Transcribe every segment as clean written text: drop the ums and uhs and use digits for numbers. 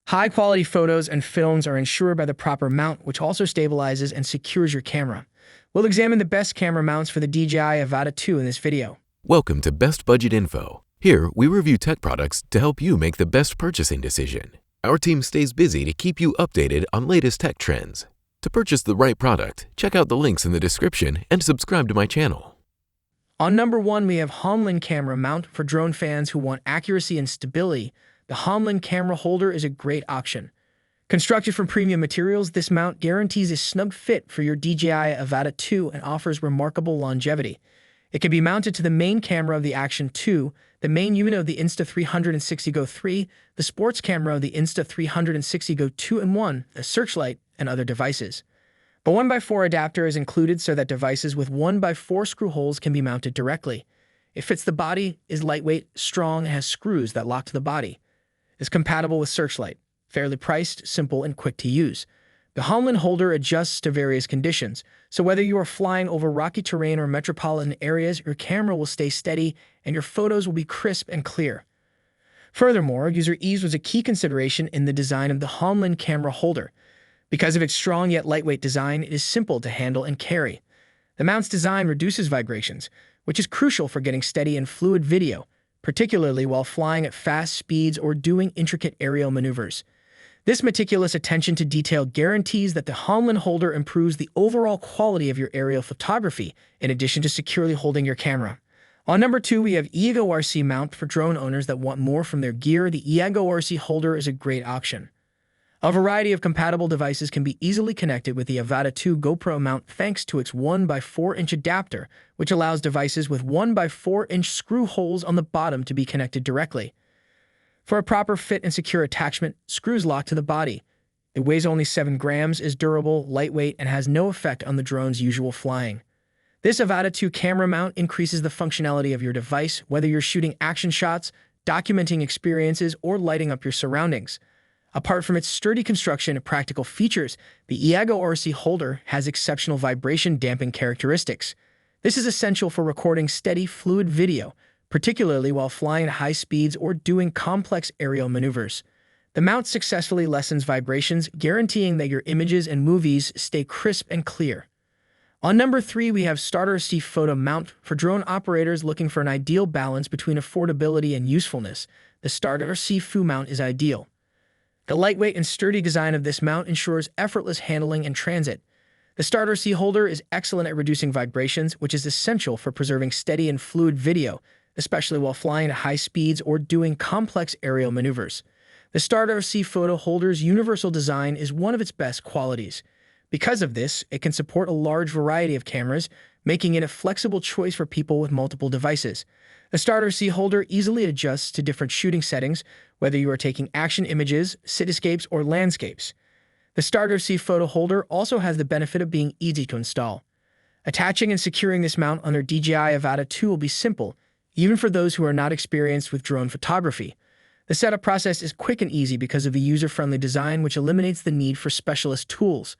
High-quality photos and films are ensured by the proper mount, which also stabilizes and secures your camera. We'll examine the best camera mounts for the DJI Avata 2 in this video. Welcome to Best Budget Info. Here, we review tech products to help you make the best purchasing decision. Our team stays busy to keep you updated on latest tech trends. To purchase the right product, check out the links in the description and subscribe to my channel. On number 1, we have Honlyn Camera mount for drone fans who want accuracy and stability. The Honlyn camera holder is a great option. Constructed from premium materials, this mount guarantees a snug fit for your DJI Avata 2 and offers remarkable longevity. It can be mounted to the main camera of the Action 2, the main unit of the Insta360 Go 3, the sports camera of the Insta360 Go 2 and 1, a searchlight, and other devices. The 1x4 adapter is included so that devices with 1x4 screw holes can be mounted directly. It fits the body, is lightweight, strong, and has screws that lock to the body. Is compatible with searchlight, fairly priced, simple, and quick to use. The Honlyn holder adjusts to various conditions, so whether you are flying over rocky terrain or metropolitan areas, your camera will stay steady and your photos will be crisp and clear. Furthermore, user ease was a key consideration in the design of the Honlyn camera holder. Because of its strong yet lightweight design, it is simple to handle and carry. The mount's design reduces vibrations, which is crucial for getting steady and fluid video, particularly while flying at fast speeds or doing intricate aerial maneuvers. This meticulous attention to detail guarantees that the Honlyn holder improves the overall quality of your aerial photography, in addition to securely holding your camera. On number 2, we have Ieago RC mount for drone owners that want more from their gear. The Ieago RC holder is a great option. A variety of compatible devices can be easily connected with the Avata 2 GoPro mount thanks to its 1x4-inch adapter, which allows devices with 1x4-inch screw holes on the bottom to be connected directly. For a proper fit and secure attachment, screws lock to the body. It weighs only 7 grams, is durable, lightweight, and has no effect on the drone's usual flying. This Avata 2 camera mount increases the functionality of your device, whether you're shooting action shots, documenting experiences, or lighting up your surroundings. Apart from its sturdy construction and practical features, the Ieago RC holder has exceptional vibration damping characteristics. This is essential for recording steady, fluid video, particularly while flying at high speeds or doing complex aerial maneuvers. The mount successfully lessens vibrations, guaranteeing that your images and movies stay crisp and clear. On number 3, we have StartRC Photo mount for drone operators looking for an ideal balance between affordability and usefulness. The StartRC Photo mount is ideal. The lightweight and sturdy design of this mount ensures effortless handling and transit. The StartRC holder is excellent at reducing vibrations, which is essential for preserving steady and fluid video, especially while flying at high speeds or doing complex aerial maneuvers. The StartRC Photo holder's universal design is one of its best qualities. Because of this, it can support a large variety of cameras, making it a flexible choice for people with multiple devices. The StartRC holder easily adjusts to different shooting settings, whether you are taking action images, cityscapes, or landscapes. The StartRC Photo holder also has the benefit of being easy to install. Attaching and securing this mount under DJI Avata 2 will be simple, even for those who are not experienced with drone photography. The setup process is quick and easy because of the user-friendly design, which eliminates the need for specialist tools.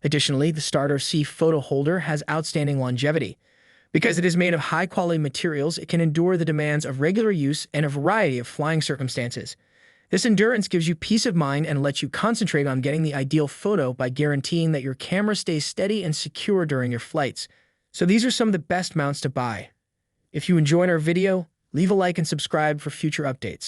Additionally, the StartRC Photo holder has outstanding longevity. Because it is made of high-quality materials, it can endure the demands of regular use and a variety of flying circumstances. This endurance gives you peace of mind and lets you concentrate on getting the ideal photo by guaranteeing that your camera stays steady and secure during your flights. So these are some of the best mounts to buy. If you enjoyed our video, leave a like and subscribe for future updates.